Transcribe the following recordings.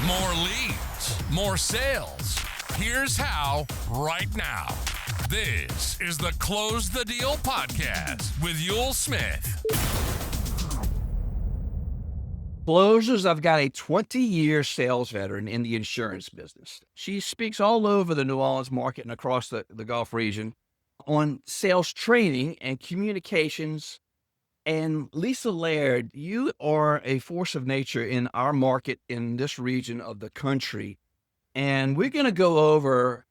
More leads, more sales. Here's how right now. This is the Close the Deal podcast with Ewell Smith. Closers, I've got a 20-year sales veteran in the insurance business. She speaks all over the New Orleans market and across the Gulf region on sales training and communications. And Lisa Laird, you are a force of nature in our market in this region of the country. And we're going to go over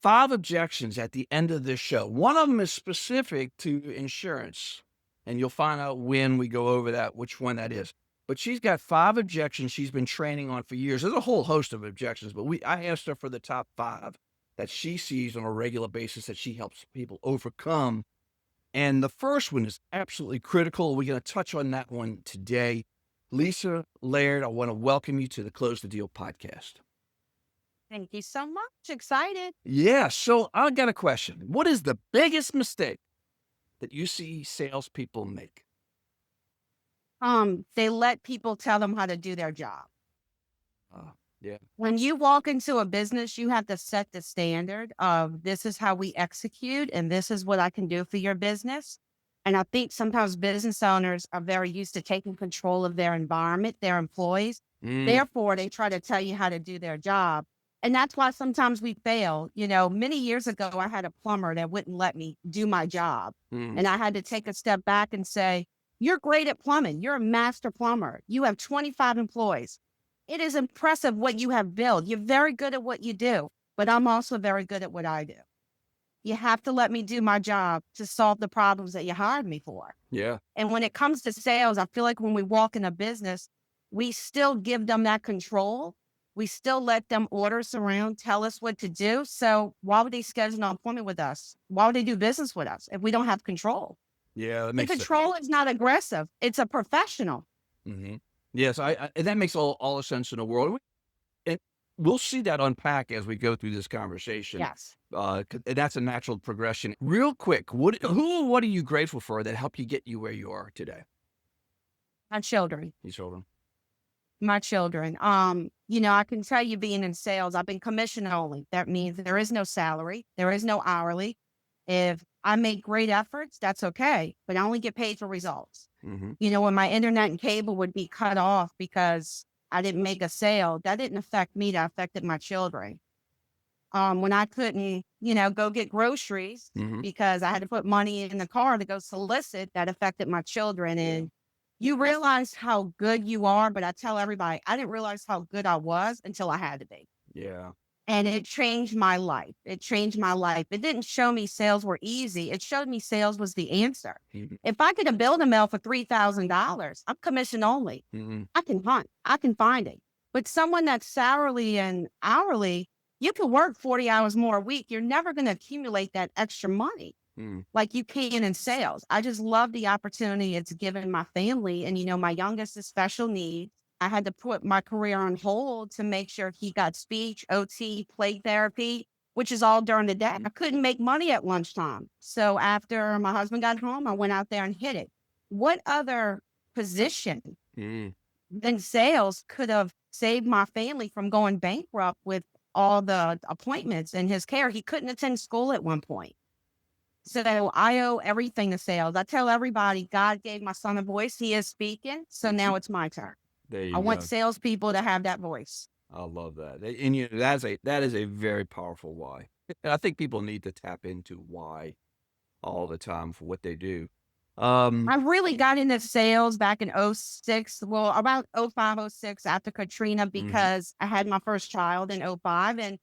5 objections at the end of this show. One of them is specific to insurance, and you'll find out when we go over that, which one that is. But she's got 5 objections she's been training on for years. There's a whole host of objections, but I asked her for the top 5 that she sees on a regular basis that she helps people overcome. And the first one is absolutely critical. We're going to touch on that one today. Lisa Laird, I want to welcome you to the Close the Deal podcast. Thank you so much. Excited. Yeah, so I got a question. What is the biggest mistake that you see salespeople make? They let people tell them how to do their job. Yeah. When you walk into a business, you have to set the standard of this is how we execute and this is what I can do for your business. And I think sometimes business owners are very used to taking control of their environment, their employees. Therefore, they try to tell you how to do their job. And that's why sometimes we fail. You know, many years ago, I had a plumber that wouldn't let me do my job. And I had to take a step back and say, you're great at plumbing. You're a master plumber. You have 25 employees. It is impressive what you have built. You're very good at what you do, but I'm also very good at what I do. You have to let me do my job to solve the problems that you hired me for. Yeah. And when it comes to sales, I feel like when we walk in a business, we still give them that control. We still let them order us around, tell us what to do. So why would they schedule an appointment with us? Why would they do business with us if we don't have control? Yeah, that The makes sense. control is not aggressive. It's a professional. Mm-hmm. Yes, I that makes all the sense in the world. And we'll see that unpack as we go through this conversation. Yes. And that's a natural progression. Real quick, what are you grateful for that helped you get you where you are today? My children. Your children. My children. You know, I can tell you being in sales, I've been commission only. That means there is no salary. There is no hourly. If I make great efforts, that's okay, but I only get paid for results. Mm-hmm. You know, when my internet and cable would be cut off because I didn't make a sale, that didn't affect me, that affected my children. When I couldn't, go get groceries because I had to put money in the car to go solicit, that affected my children. And you realize how good you are, but I tell everybody, I didn't realize how good I was until I had to be. Yeah. And it changed my life. It changed my life. It didn't show me sales were easy. It showed me sales was the answer. If I could have built a mail for $3,000, I'm commission only. I can hunt. I can find it. But someone that's salary and hourly, you can work 40 hours more a week. You're never going to accumulate that extra money like you can in sales. I just love the opportunity it's given my family. And, my youngest is special needs. I had to put my career on hold to make sure he got speech, OT, play therapy, which is all during the day. I couldn't make money at lunchtime. So after my husband got home, I went out there and hit it. What other position than sales could have saved my family from going bankrupt with all the appointments in his care? He couldn't attend school at one point. So I owe everything to sales. I tell everybody, God gave my son a voice. He is speaking. So now it's my turn. I want salespeople to have that voice. I love that. And that is a very powerful why. And I think people need to tap into why all the time for what they do. I really got into sales back in 06. Well, about 05, 06 after Katrina, because I had my first child in 05 and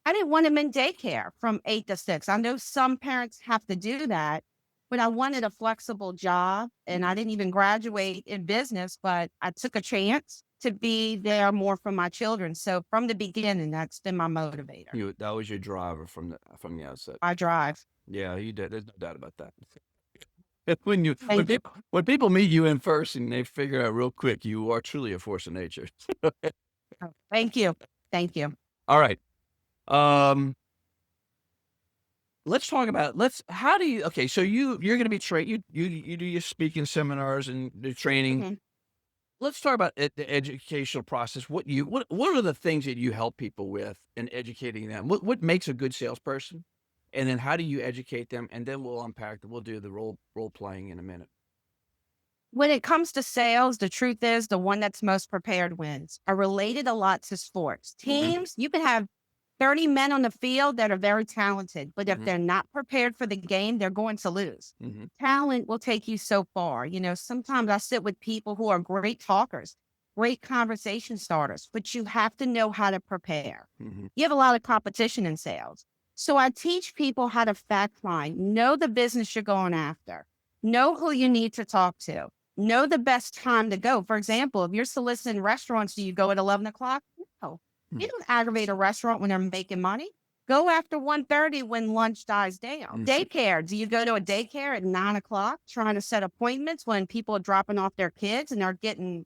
I didn't want him in daycare from 8 to 6. I know some parents have to do that, but I wanted a flexible job and I didn't even graduate in business, but I took a chance to be there more for my children. So from the beginning, that's been my motivator. That was your driver from the outset. I drive. Yeah, you did. There's no doubt about that. When people meet you in person, they figure out real quick, you are truly a force of nature. Thank you. Thank you. All right. Let's talk about, so you're going to be trained, you do your speaking seminars and the training. Let's talk about the educational process. What are the things that you help people with in educating them? What makes a good salesperson? And then how do you educate them? And then we'll unpack we'll do the role playing in a minute. When it comes to sales, the truth is the one that's most prepared wins. I related a lot to sports. Teams, you can have 30 men on the field that are very talented, but if they're not prepared for the game, they're going to lose. Talent will take you so far. Sometimes I sit with people who are great talkers, great conversation starters, but you have to know how to prepare. You have a lot of competition in sales. So I teach people how to fact find, know the business you're going after, know who you need to talk to, know the best time to go. For example, if you're soliciting restaurants, do you go at 11 o'clock? No. You don't aggravate a restaurant when they're making money. Go after 1:30 when lunch dies down. Daycare. Do you go to a daycare at 9 o'clock trying to set appointments when people are dropping off their kids and they're getting,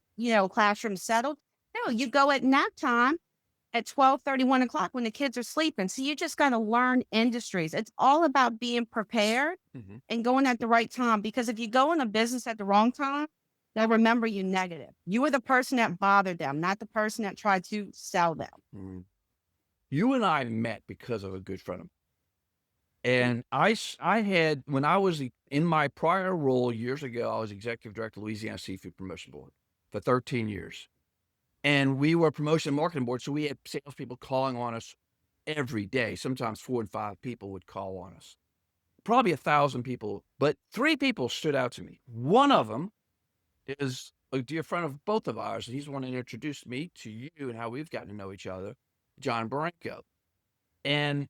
classrooms settled? No, you go at nap time at 12:30, 1 o'clock when the kids are sleeping. So you just got to learn industries. It's all about being prepared and going at the right time. Because if you go in a business at the wrong time, they'll remember you negative. You were the person that bothered them, not the person that tried to sell them. You and I met because of a good friend of mine. And I had, when I was in my prior role years ago, I was executive director of Louisiana Seafood Promotion Board for 13 years. And we were a promotion and marketing board. So we had salespeople calling on us every day. Sometimes 4 and 5 people would call on us. Probably 1,000 people, but 3 people stood out to me. One of them is a dear friend of both of ours. And he's the one that introduced me to you and how we've gotten to know each other, John Barenko. And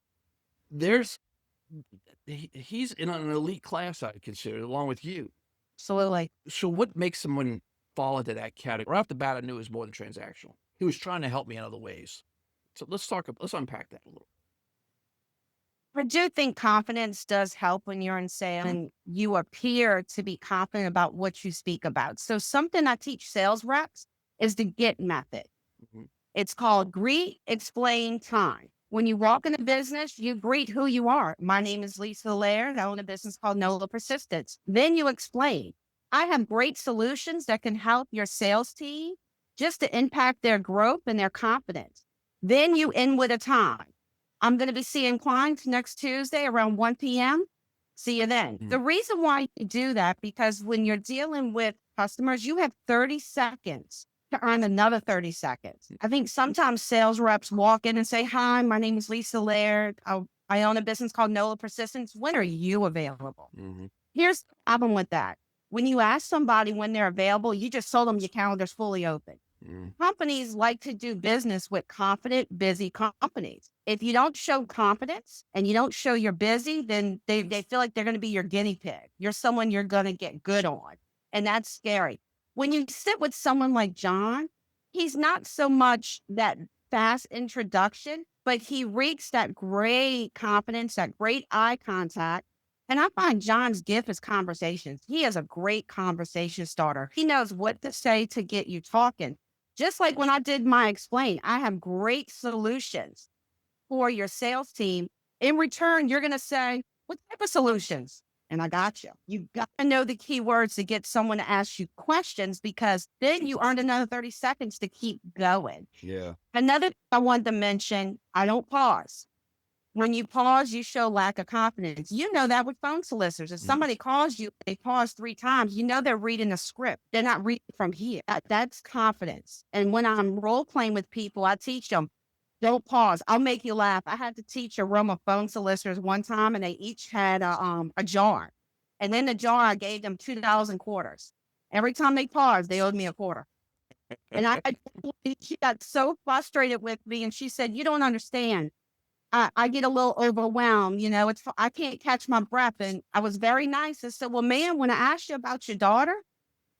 he's in an elite class, I consider, along with you. Absolutely. So what makes someone fall into that category? Right off the bat, I knew it was more than transactional. He was trying to help me in other ways. So let's unpack that a little. I do think confidence does help when you're in sales and you appear to be confident about what you speak about. So something I teach sales reps is the GET method. It's called greet, explain, time. When you walk in a business, you greet who you are. My name is Lisa Laird. I own a business called NOLA Persistence. Then you explain. I have great solutions that can help your sales team just to impact their growth and their confidence. Then you end with a time. I'm going to be seeing clients next Tuesday around 1 p.m. See you then. The reason why you do that, because when you're dealing with customers, you have 30 seconds to earn another 30 seconds. I think sometimes sales reps walk in and say, hi, my name is Lisa Laird. I own a business called NOLA Persistence. When are you available? Here's the problem with that. When you ask somebody when they're available, you just told them your calendar's fully open. Companies like to do business with confident, busy companies. If you don't show confidence and you don't show you're busy, then they feel like they're going to be your guinea pig. You're someone you're going to get good on. And that's scary. When you sit with someone like John, he's not so much that fast introduction, but he reeks that great confidence, that great eye contact. And I find John's gift is conversations. He is a great conversation starter. He knows what to say to get you talking. Just like when I did my explain, I have great solutions for your sales team. In return, you're going to say, what type of solutions? And I got you. You got to know the key words to get someone to ask you questions, because then you earned another 30 seconds to keep going. Yeah. Another thing I wanted to mention, I don't pause. When you pause, you show lack of confidence. You know that with phone solicitors. If somebody calls you, they pause 3 times, you know they're reading a script. They're not reading from here. That's confidence. And when I'm role playing with people, I teach them, don't pause. I'll make you laugh. I had to teach a room of phone solicitors one time, and they each had a jar. And in the jar, I gave them $2 in quarters. Every time they paused, they owed me a quarter. And she got so frustrated with me, and she said, you don't understand. I get a little overwhelmed, I can't catch my breath. And I was very nice. I said, well, man, when I asked you about your daughter,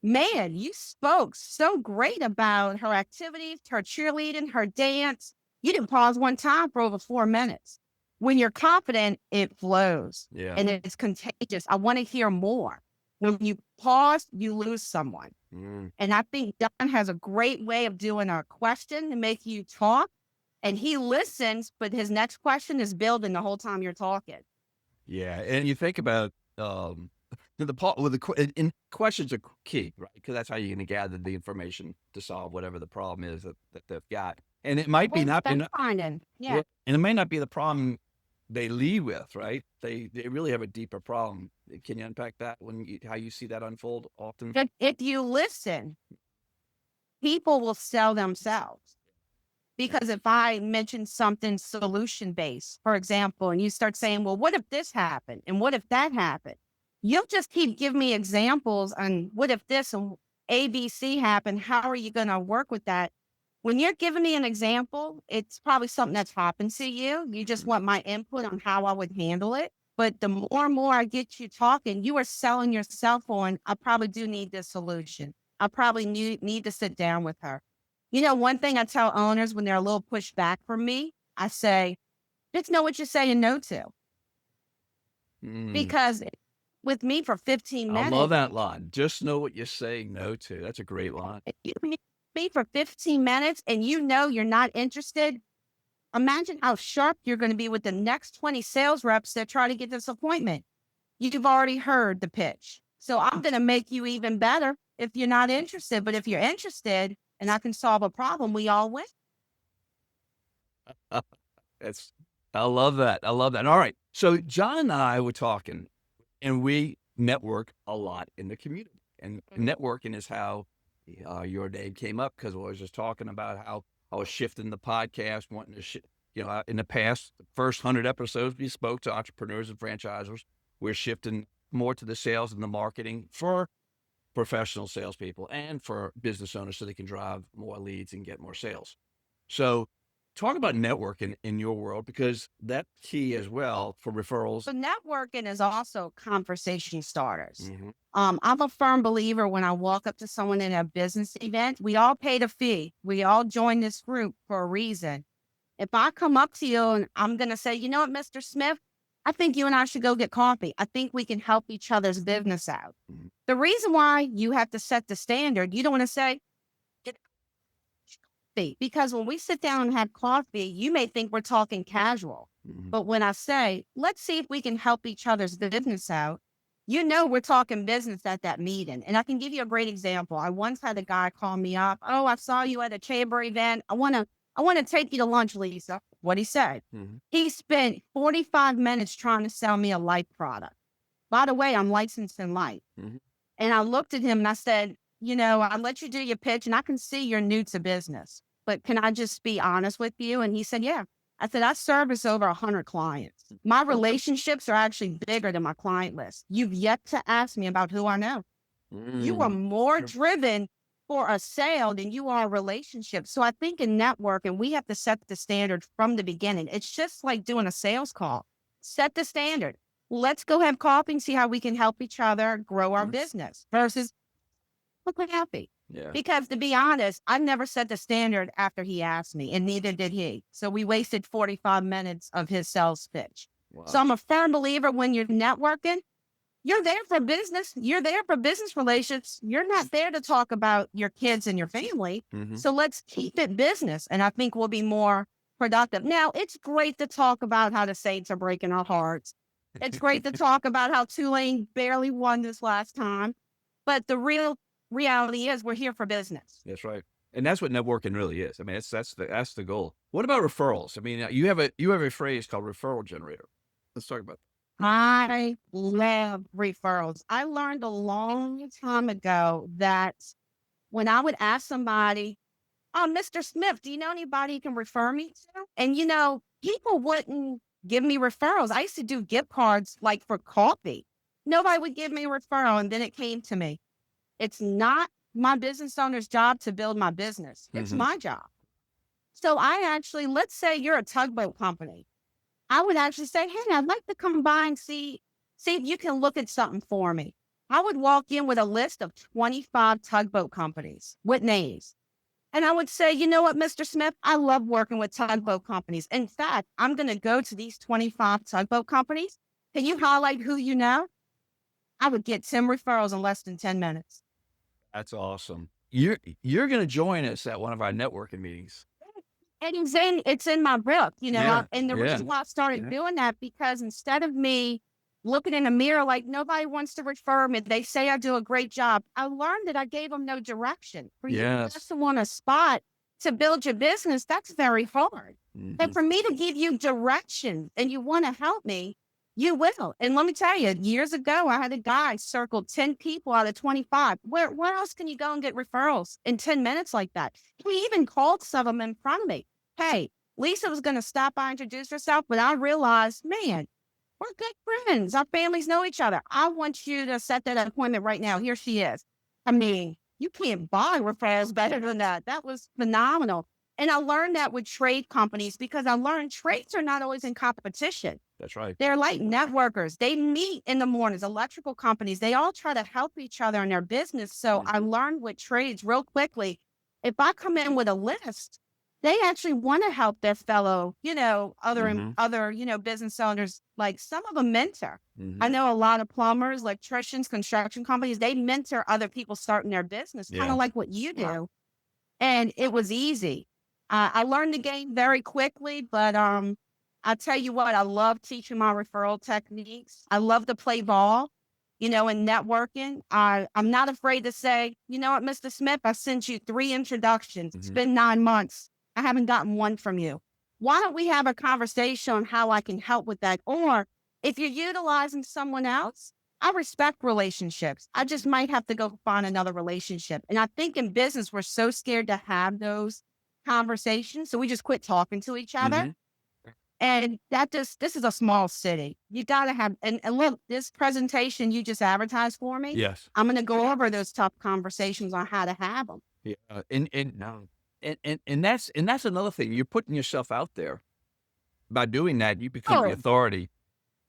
man, you spoke so great about her activities, her cheerleading, her dance. You didn't pause one time for over 4 minutes. When you're confident, it flows. Yeah. And it's contagious. I want to hear more. When you pause, you lose someone. And I think Don has a great way of doing a question to make you talk. And he listens, but his next question is building the whole time you're talking. Yeah. And you think about the part with and questions are key, right? Because that's how you're going to gather the information to solve whatever the problem is that they've got. And it might be Well, not, that's and, fine. Yeah. and it may not be the problem they lead with, right? They really have a deeper problem. Can you unpack that how you see that unfold often? But if you listen, people will sell themselves. Because if I mention something solution based, for example, and you start saying, well, what if this happened? And what if that happened? You'll just keep giving me examples on what if this and ABC happened? How are you going to work with that? When you're giving me an example, it's probably something that's happened to you. You just want my input on how I would handle it. But the more and more I get you talking, you are selling yourself on, I probably do need this solution. I probably need to sit down with her. You know, one thing I tell owners when they're a little pushed back from me, I say, just know what you're saying no to. Because with me for 15 minutes. I love that line. Just know what you're saying no to. That's a great line. Me for 15 minutes and you know you're not interested. Imagine how sharp you're going to be with the next 20 sales reps that try to get this appointment. You've already heard the pitch. So I'm going to make you even better if you're not interested. But if you're interested, and I can solve a problem, we all win. I love that. I love that. All right. So John and I were talking, and we network a lot in the community. And networking is how your name came up, because I was just talking about how I was shifting the podcast, wanting to, in the past, the first 100 episodes, we spoke to entrepreneurs and franchisors. We're shifting more to the sales and the marketing for professional salespeople and for business owners so they can drive more leads and get more sales. So talk about networking in your world, because that's key as well for referrals. So networking is also conversation starters. I'm a firm believer when I walk up to someone in a business event, we all paid a fee. We all join this group for a reason. If I come up to you and I'm going to say, you know what, Mr. Smith, I think you and I should go get coffee. I think we can help each other's business out. The reason why you have to set the standard, you don't want to say, get coffee. Because when we sit down and have coffee, you may think we're talking casual. But when I say, let's see if we can help each other's business out, you know we're talking business at that meeting. And I can give you a great example. I once had a guy call me up. Oh, I saw you at a chamber event. I want to take you to lunch, Lisa. What he said. He spent 45 minutes trying to sell me a life product. By the way, I'm licensed in life. And I looked at him and I said, I let you do your pitch and I can see you're new to business, but can I just be honest with you? And he said, yeah. I said, I service over 100 clients. My relationships are actually bigger than my client list. You've yet to ask me about who I know. You are more driven for a sale than you are a relationship. So I think in networking, we have to set the standard from the beginning. It's just like doing a sales call. Set the standard. Let's go have coffee and see how we can help each other grow our business versus look happy. Yeah. Because to be honest, I never set the standard after he asked me, and neither did he. So we wasted 45 minutes of his sales pitch. Wow. So I'm a firm believer when you're networking, you're there for business. You're there for business relations. You're not there to talk about your kids and your family. So let's keep it business. And I think we'll be more productive. Now, it's great to talk about how the Saints are breaking our hearts. It's great to talk about how Tulane barely won this last time. But the real reality is we're here for business. That's right. And that's what networking really is. I mean, that's the goal. What about referrals? I mean, you have a phrase called referral generator. Let's talk about that. I love referrals. I learned a long time ago that when I would ask somebody, oh, Mr. Smith, do you know anybody you can refer me to? And, people wouldn't give me referrals. I used to do gift cards like for coffee. Nobody would give me a referral. And then it came to me. It's not my business owner's job to build my business. It's my job. So let's say you're a tugboat company. I would actually say, hey, I'd like to come by and see if you can look at something for me. I would walk in with a list of 25 tugboat companies with names. And I would say, you know what, Mr. Smith, I love working with tugboat companies. In fact, I'm going to go to these 25 tugboat companies. Can you highlight who you know? I would get 10 referrals in less than 10 minutes. That's awesome. You're going to join us at one of our networking meetings. And it's in my book, and the reason why I started doing that, because instead of me looking in the mirror like nobody wants to refer me. They say I do a great job. I learned that I gave them no direction. For you just to want a spot to build your business, that's very hard. And for me to give you direction and you want to help me, you will. And let me tell you, years ago, I had a guy circle 10 people out of 25. Where else can you go and get referrals in 10 minutes like that? He even called some of them in front of me. Hey, Lisa was going to stop by and introduce herself, but I realized, man, we're good friends. Our families know each other. I want you to set that appointment right now. Here she is. I mean, you can't buy referrals better than that. That was phenomenal. And I learned that with trade companies because I learned trades are not always in competition. That's right. They're like networkers. They meet in the mornings, electrical companies. They all try to help each other in their business. So I learned with trades real quickly. If I come in with a list, they actually want to help their fellow, other, business owners. Like some of them mentor. I know a lot of plumbers, electricians, construction companies, they mentor other people starting their business, kind of like what you do. And it was easy. I learned the game very quickly, but I tell you what, I love teaching my referral techniques. I love to play ball, in networking. I'm not afraid to say, you know what, Mr. Smith, I sent you 3 introductions. It's been 9 months. I haven't gotten one from you. Why don't we have a conversation on how I can help with that? Or if you're utilizing someone else, I respect relationships. I just might have to go find another relationship. And I think in business, we're so scared to have those conversations. So we just quit talking to each other. And this is a small city. You got to have, and look, this presentation you just advertised for me. Yes. I'm going to go over those tough conversations on how to have them. Yeah. And that's another thing. You're putting yourself out there. By doing that, you become the authority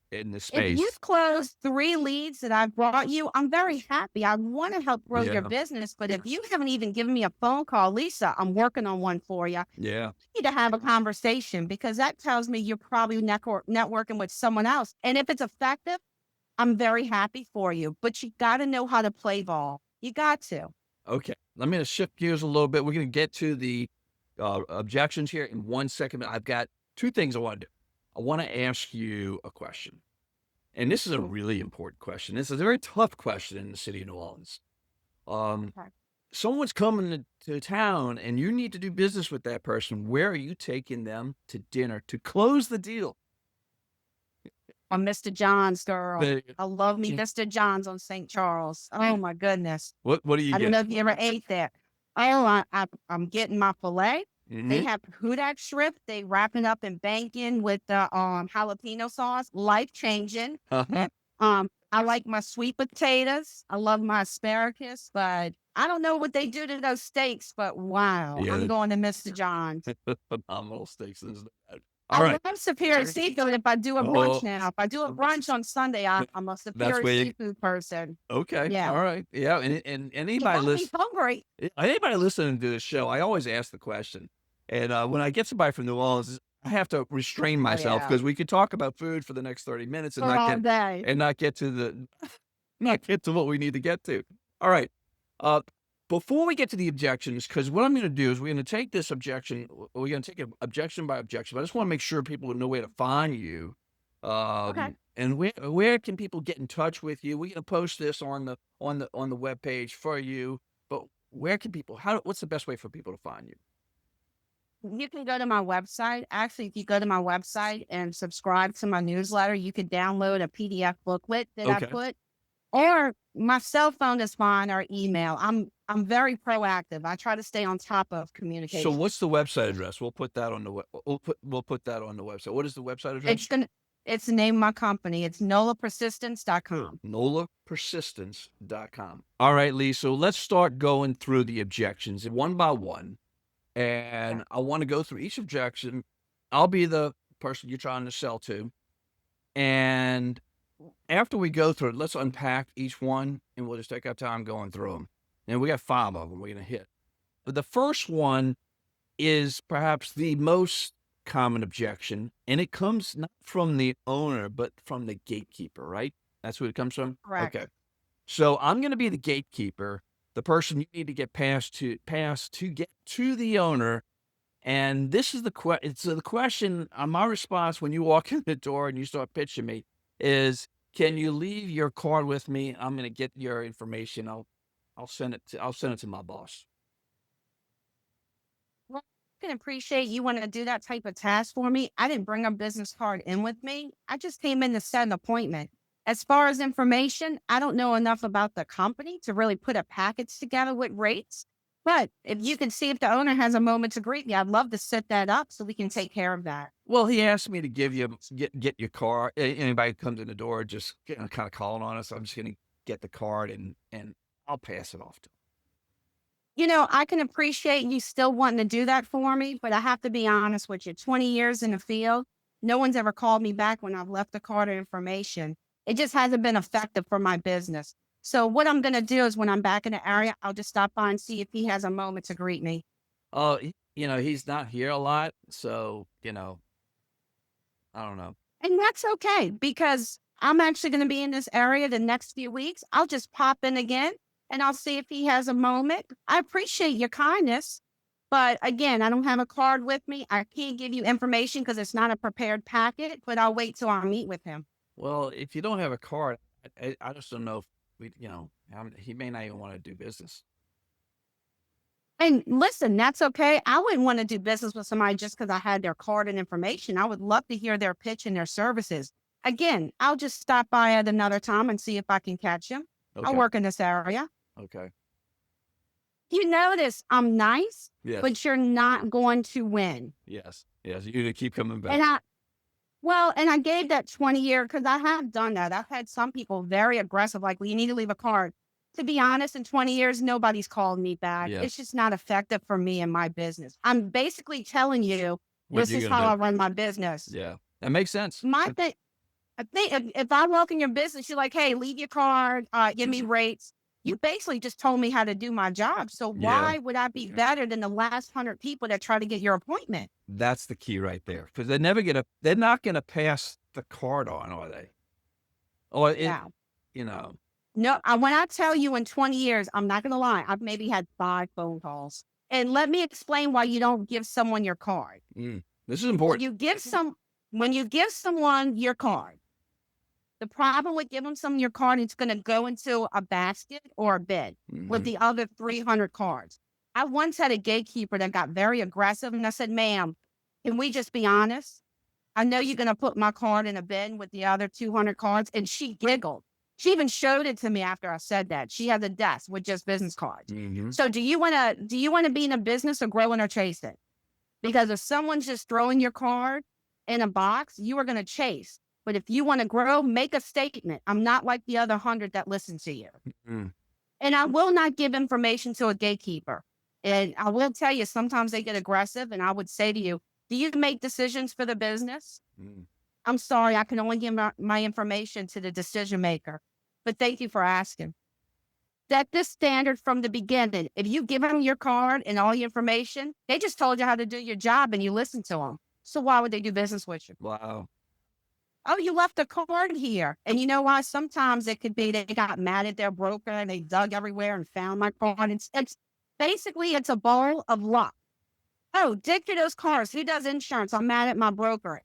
in the space. If you've closed 3 leads that I've brought you, I'm very happy. I want to help grow your business. But if you haven't even given me a phone call, Lisa, I'm working on one for you. Yeah. You need to have a conversation because that tells me you're probably networking with someone else. And if it's effective, I'm very happy for you. But you got to know how to play ball. You got to. Okay. Let me shift gears a little bit. We're going to get to the objections here in 1 second. I've got 2 things I want to do. I want to ask you a question. And this is a really important question. This is a very tough question in the city of New Orleans. Someone's coming to town and you need to do business with that person. Where are you taking them to dinner to close the deal? I'm Mr. John's girl. I love me Mr. John's on St. Charles. Oh my goodness. What do you get? I don't know if you ever ate there. Oh, I'm getting my filet. They have Hudak shrimp. They wrap it up in bacon with the jalapeno sauce. Life changing. I like my sweet potatoes. I love my asparagus, but I don't know what they do to those steaks. But wow, I'm going to Mr. John's. Phenomenal steaks. I love Superior Seafood if I do a brunch now. If I do a brunch on Sunday, I'm a Superior Seafood person. Okay. Yeah. All right. Yeah. And anybody listening to this show, I always ask the question. And when I get somebody from New Orleans, I have to restrain myself because we could talk about food for the next 30 minutes and not get to what we need to get to. All right. Before we get to the objections, because what I'm going to do is we're going to take this objection. We're going to take it objection by objection. But I just want to make sure people know where to find you. And where can people get in touch with you? We're going to post this on the webpage for you. But where can people? What's the best way for people to find you? You can go to my website. Actually, if you go to my website and subscribe to my newsletter, you can download a PDF booklet that I put. Or my cell phone is fine, or email. I'm very proactive. I try to stay on top of communication. So what's the website address? We'll put that on the we'll put that on the website. What is the website address? It's the name of my company. It's nolapersistence.com. nolapersistence.com. All right, Lee. So let's start going through the objections one by one. And I want to go through each objection. I'll be the person you're trying to sell to. And after we go through it, let's unpack each one, and we'll just take our time going through them. And we got 5 of them we're going to hit. But the first one is perhaps the most common objection, and it comes not from the owner, but from the gatekeeper, right? That's where it comes from? Correct. Okay. So I'm going to be the gatekeeper, the person you need to get past to get to the owner. And this is the question. My response when you walk in the door and you start pitching me is, can you leave your card with me? I'm going to get your information. I'll send it to my boss. Well, I can appreciate you want to do that type of task for me. I didn't bring a business card in with me. I just came in to set an appointment. As far as information, I don't know enough about the company to really put a package together with rates. But if you can see if the owner has a moment to greet me, I'd love to set that up so we can take care of that. Well, he asked me to get your card. Anybody who comes in the door, just kind of calling on us. I'm just going to get the card and I'll pass it off to him. I can appreciate you still wanting to do that for me, but I have to be honest with you. 20 years in the field, no one's ever called me back when I've left the card or information. It just hasn't been effective for my business. So what I'm going to do is when I'm back in the area, I'll just stop by and see if he has a moment to greet me. Oh, he's not here a lot. So, I don't know. And that's okay because I'm actually going to be in this area the next few weeks. I'll just pop in again and I'll see if he has a moment. I appreciate your kindness. But again, I don't have a card with me. I can't give you information because it's not a prepared packet, but I'll wait till I meet with him. Well, if you don't have a card, I just don't know if he may not even want to do business. And listen, that's okay. I wouldn't want to do business with somebody just because I had their card and information. I would love to hear their pitch and their services. Again, I'll just stop by at another time and see if I can catch him. Okay. I'll work in this area. Okay. You notice I'm nice, Yes. but you're not going to win. Yes. You're going to keep coming back. And I gave that 20-year because I have done that. I've had some people very aggressive, like, well, you need to leave a card. To be honest, in 20 years, nobody's called me back. Yeah. It's just not effective for me and my business. I'm basically telling you, this is how I run my business. Yeah, that makes sense. I think if I walk in your business, you're like, hey, leave your card, give me rates. You basically just told me how to do my job. So why would I be better than the last 100 people that try to get your appointment? That's the key right there. Because they're not going to pass the card on, are they? Or, No, when I tell you in 20 years, I'm not going to lie. I've maybe had 5 phone calls. And let me explain why you don't give someone your card. This is important. When you give someone your card, the problem with giving someone your card, it's going to go into a basket or a bin with the other 300 cards. I once had a gatekeeper that got very aggressive, and I said, ma'am, can we just be honest? I know you're going to put my card in a bin with the other 200 cards, and she giggled. She even showed it to me after I said that. She has a desk with just business cards. So do you want to be in a business or growing or chasing? Because if someone's just throwing your card in a box, you are going to chase. But if you want to grow, make a statement. I'm not like the other 100 that listen to you. And I will not give information to a gatekeeper. And I will tell you, sometimes they get aggressive. And I would say to you, do you make decisions for the business? I'm sorry, I can only give my information to the decision maker. But thank you for asking. Set this standard from the beginning. If you give them your card and all your information, they just told you how to do your job and you listen to them. So why would they do business with you? Wow. Oh, you left a card here. And you know why? Sometimes it could be they got mad at their broker and they dug everywhere and found my card. It's basically a ball of luck. Oh, dig through those cards. Who does insurance? I'm mad at my broker.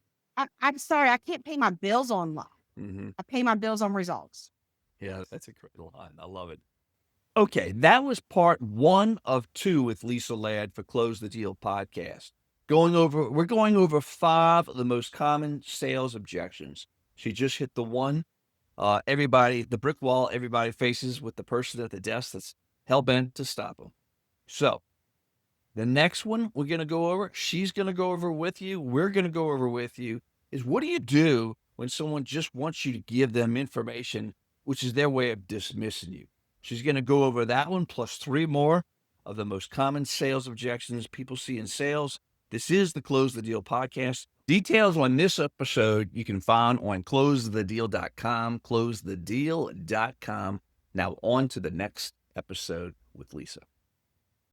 I'm sorry, I can't pay my bills on luck. I pay my bills on results. Yeah, that's a great line. I love it. Okay, that was part 1 of 2 with Lisa Laird for Close the Deal podcast. We're going over 5 of the most common sales objections. She just hit the one. The brick wall everybody faces with the person at the desk that's hell-bent to stop them. So the next one we're going to go over, she's going to go over with you, we're going to go over with you, is what do you do when someone just wants you to give them information, which is their way of dismissing you? She's going to go over that one plus 3 more of the most common sales objections people see in sales. This is the Close the Deal podcast. Details on this episode you can find on closethedeal.com, closethedeal.com. Now on to the next episode with Lisa.